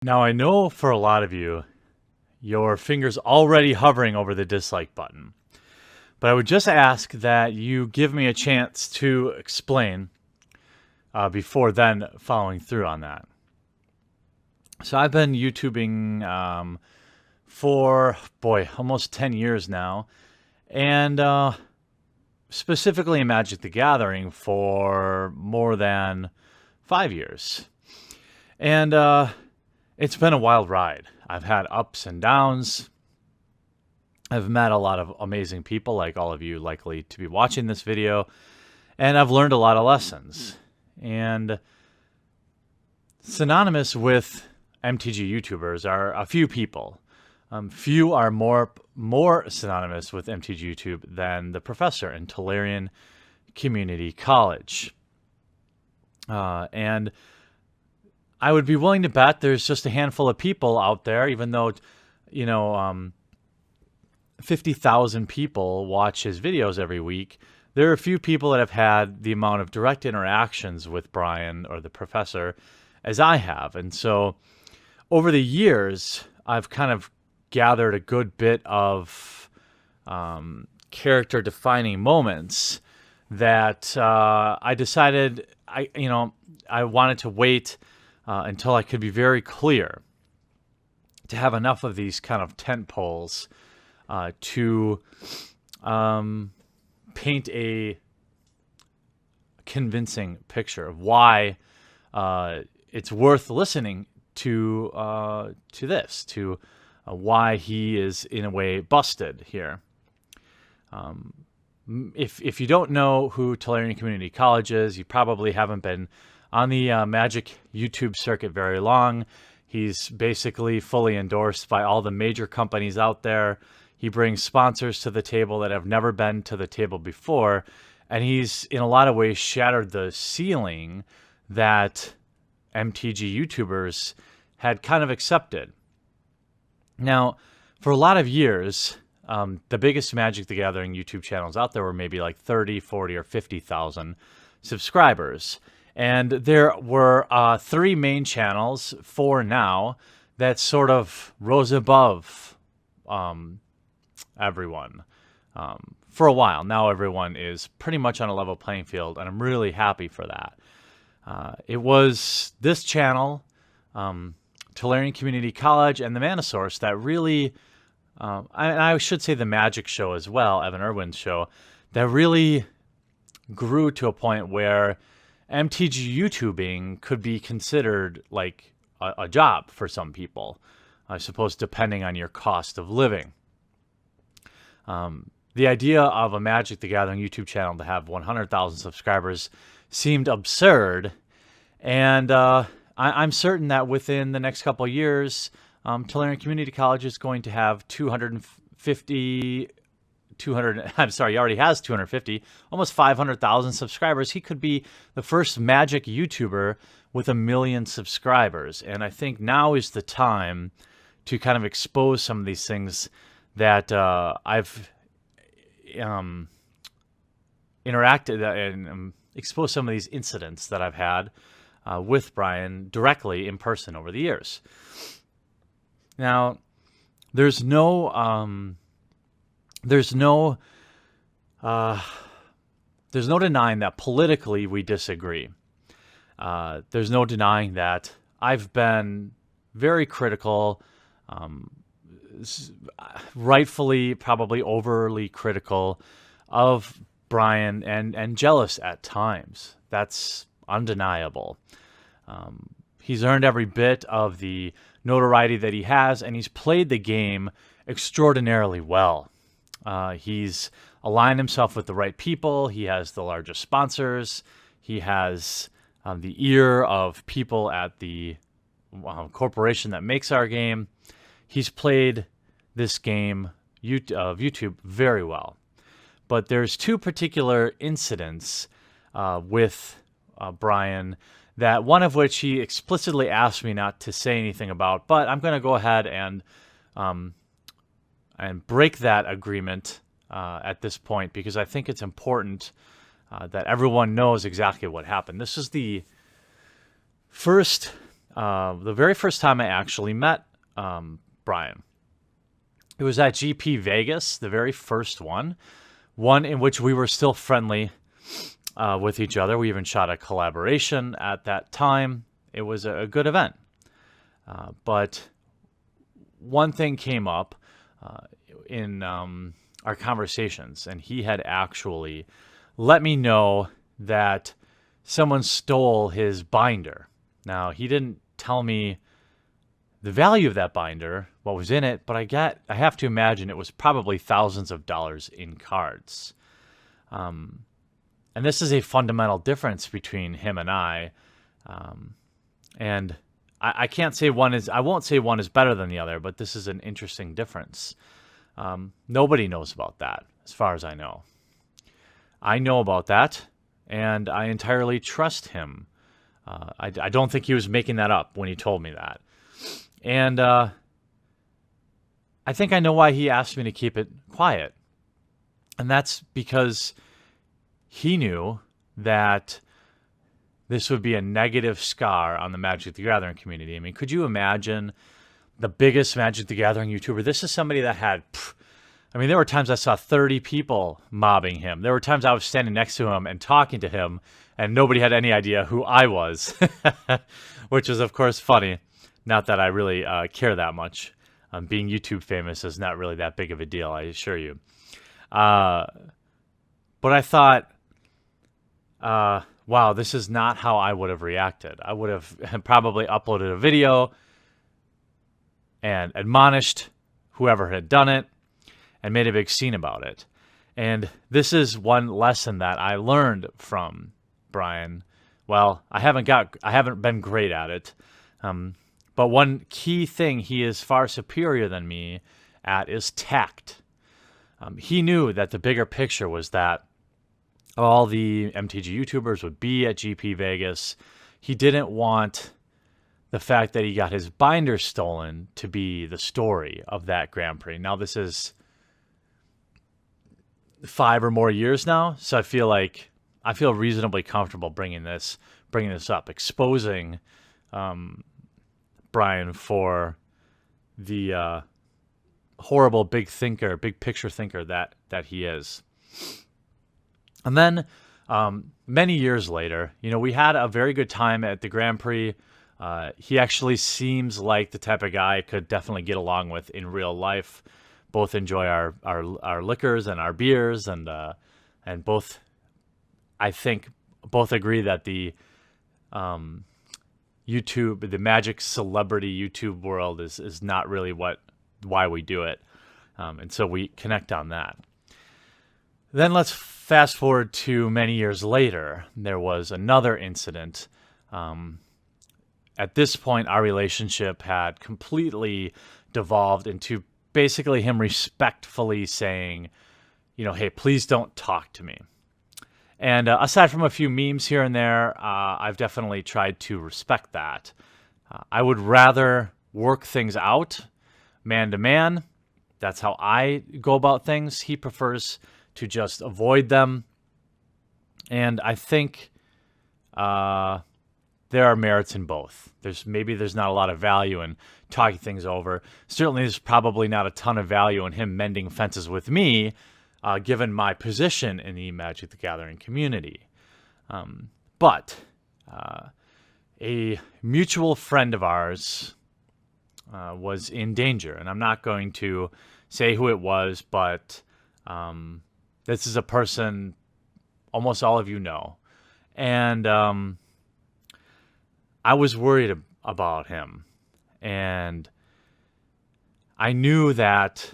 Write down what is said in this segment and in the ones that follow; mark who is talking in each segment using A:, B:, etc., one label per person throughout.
A: Now, I know for a lot of you, your finger's already hovering over the dislike button. But I would just ask that you give me a chance to explain before then following through on that. So I've been YouTubing for, almost 10 years now. And specifically in Magic the Gathering for more than 5 years. And it's been a wild ride. I've had ups and downs. I've met a lot of amazing people, like all of you likely to be watching this video, and I've learned a lot of lessons. And synonymous with MTG YouTubers are a few people. Few are more synonymous with MTG YouTube than the professor in Tolarian Community College. And I would be willing to bet there's just a handful of people out there, even though, 50,000 people watch his videos every week. There are a few people that have had the amount of direct interactions with Brian or the professor as I have. And so over the years, I've kind of gathered a good bit of character defining moments that I decided I wanted to wait until I could be very clear to have enough of these kind of tent poles to paint a convincing picture of why it's worth listening to why he is in a way busted here. If you don't know who Tolarian Community College is, you probably haven't been on the Magic YouTube circuit very long. He's basically fully endorsed by all the major companies out there. He brings sponsors to the table that have never been to the table before. And he's, in a lot of ways, shattered the ceiling that MTG YouTubers had kind of accepted. Now, for a lot of years, the biggest Magic the Gathering YouTube channels out there were maybe like 30, 40, or 50,000 subscribers. And there were 3 main channels, 4 now, that sort of rose above everyone for a while. Now everyone is pretty much on a level playing field, and I'm really happy for that. It was this channel, Tolarian Community College, and the Mana Source that really, and I should say the Magic Show as well, Evan Irwin's show, that really grew to a point where MTG YouTubing could be considered like a job for some people, I suppose, depending on your cost of living. The idea of a Magic the Gathering YouTube channel to have 100,000 subscribers seemed absurd, and I'm certain that within the next couple of years, Tolarian Community College is going to have he already has 250, almost 500,000 subscribers. He could be the first Magic YouTuber with 1 million subscribers. And I think now is the time to kind of expose some of these things that I've interacted and expose some of these incidents that I've had with Brian directly in person over the years. Now, there's no denying that politically we disagree. There's no denying that I've been very critical, rightfully, probably overly critical of Brian and jealous at times. That's undeniable. He's earned every bit of the notoriety that he has, and he's played the game extraordinarily well. He's aligned himself with the right people. He has the largest sponsors. He has the ear of people at the corporation that makes our game. He's played this game of YouTube very well. But there's 2 particular incidents with Brian, that one of which he explicitly asked me not to say anything about, but I'm going to go ahead and break that agreement at this point, because I think it's important that everyone knows exactly what happened. This is the first the very first time I actually met Brian. It was at GP Vegas, the very first one in which we were still friendly with each other. We even shot a collaboration at that time. It was a good event. But one thing came up in our conversations, and he had actually let me know that someone stole his binder. Now, he didn't tell me the value of that binder, what was in it, but I have to imagine it was probably thousands of dollars in cards. And this is a fundamental difference between him and I. And I can't say I won't say one is better than the other, but this is an interesting difference. Nobody knows about that, as far as I know. I know about that, and I entirely trust him. I don't think he was making that up when he told me that. And I think I know why he asked me to keep it quiet. And that's because he knew that this would be a negative scar on the Magic the Gathering community. I mean, could you imagine the biggest Magic the Gathering YouTuber? This is somebody that had, there were times I saw 30 people mobbing him. There were times I was standing next to him and talking to him, and nobody had any idea who I was, which is, of course, funny. Not that I really care that much. Being YouTube famous is not really that big of a deal, I assure you. But I thought, wow, this is not how I would have reacted. I would have probably uploaded a video and admonished whoever had done it and made a big scene about it. And this is one lesson that I learned from Brian. Well, I haven't been great at it. But one key thing he is far superior than me at is tact. He knew that the bigger picture was that all the MTG YouTubers would be at GP Vegas. He didn't want the fact that he got his binder stolen to be the story of that Grand Prix. Now, this is 5 or more years now, so I feel reasonably comfortable bringing this up, exposing Brian for the horrible big picture thinker that he is. And then many years later, we had a very good time at the Grand Prix. He actually seems like the type of guy I could definitely get along with in real life. Both enjoy our liquors and our beers, and both, I think, both agree that the the Magic celebrity YouTube world is not really why we do it. And so we connect on that. Then let's fast forward to many years later. There was another incident. At this point, our relationship had completely devolved into basically him respectfully saying, hey, please don't talk to me. And aside from a few memes here and there, I've definitely tried to respect that. I would rather work things out man to man. That's how I go about things. He prefers to just avoid them. And I think there are merits in both. There's not a lot of value in talking things over. Certainly there's probably not a ton of value in him mending fences with me, given my position in the Magic the Gathering community. But a mutual friend of ours was in danger, and I'm not going to say who it was, but this is a person almost all of you know. And I was worried about him, and I knew that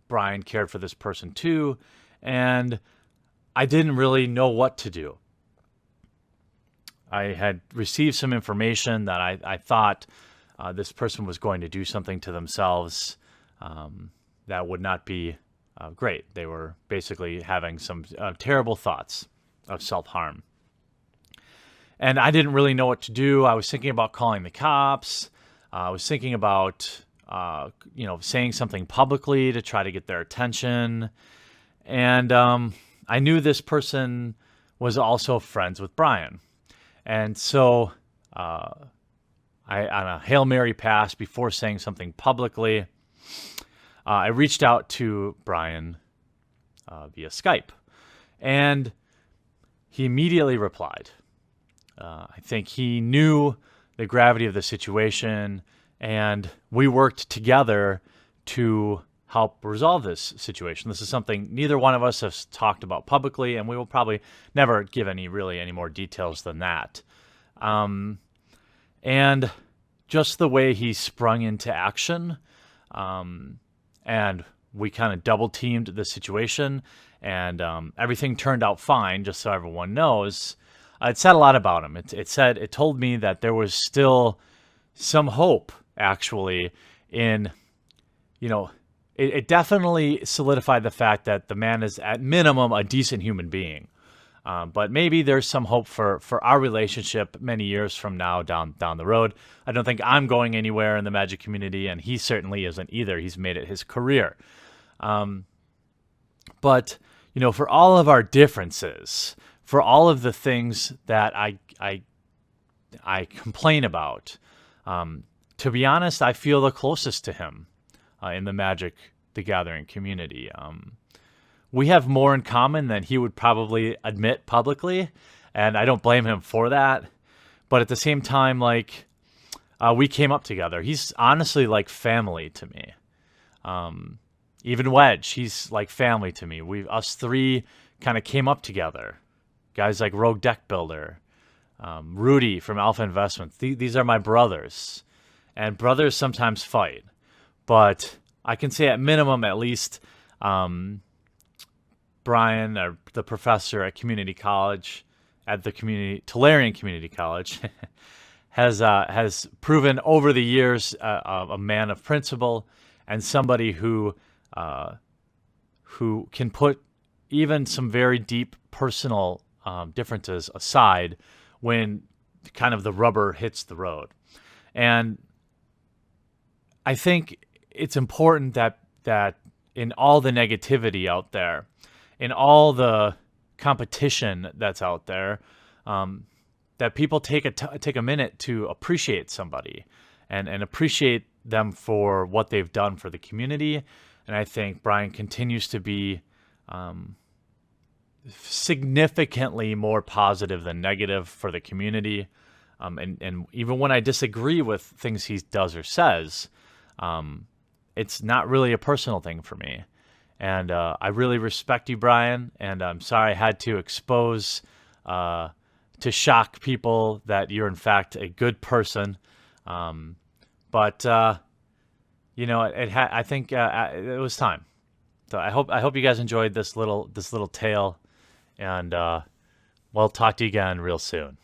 A: Brian cared for this person too, and I didn't really know what to do. I had received some information that I thought this person was going to do something to themselves that would not be great. They were basically having some terrible thoughts of self-harm. And I didn't really know what to do. I was thinking about calling the cops. I was thinking about, saying something publicly to try to get their attention. And I knew this person was also friends with Brian. And so on a Hail Mary pass before saying something publicly, I reached out to Brian via Skype, and he immediately replied. I think he knew the gravity of the situation, and we worked together to help resolve this situation. This is something neither one of us has talked about publicly, and we will probably never give any more details than that. And just the way he sprung into action, and we kind of double teamed the situation, and everything turned out fine, just so everyone knows. It said a lot about him. It told me that there was still some hope, actually, in, it definitely solidified the fact that the man is at minimum a decent human being. But maybe there's some hope for our relationship many years from now down the road. I don't think I'm going anywhere in the Magic community, and he certainly isn't either. He's made it his career. But, for all of our differences, for all of the things that I complain about, to be honest, I feel the closest to him in the Magic the Gathering community. We have more in common than he would probably admit publicly, and I don't blame him for that. But at the same time, we came up together. He's honestly like family to me. Even Wedge, he's like family to me. Us three kind of came up together. Guys like Rogue Deck Builder, Rudy from Alpha Investments. These are my brothers, and brothers sometimes fight. But I can say at minimum, at least, Brian, or the professor at community college, at the Tolarian Community College, has proven over the years a man of principle and somebody who can put even some very deep personal differences aside when kind of the rubber hits the road. And I think it's important that in all the negativity out there, in all the competition that's out there, that people take a minute to appreciate somebody and appreciate them for what they've done for the community. And I think Brian continues to be significantly more positive than negative for the community. And even when I disagree with things he does or says, it's not really a personal thing for me. And I really respect you, Brian, and I'm sorry I had to expose, to shock people that you're in fact a good person. But I think it was time. So I hope you guys enjoyed this little tale, and we'll talk to you again real soon.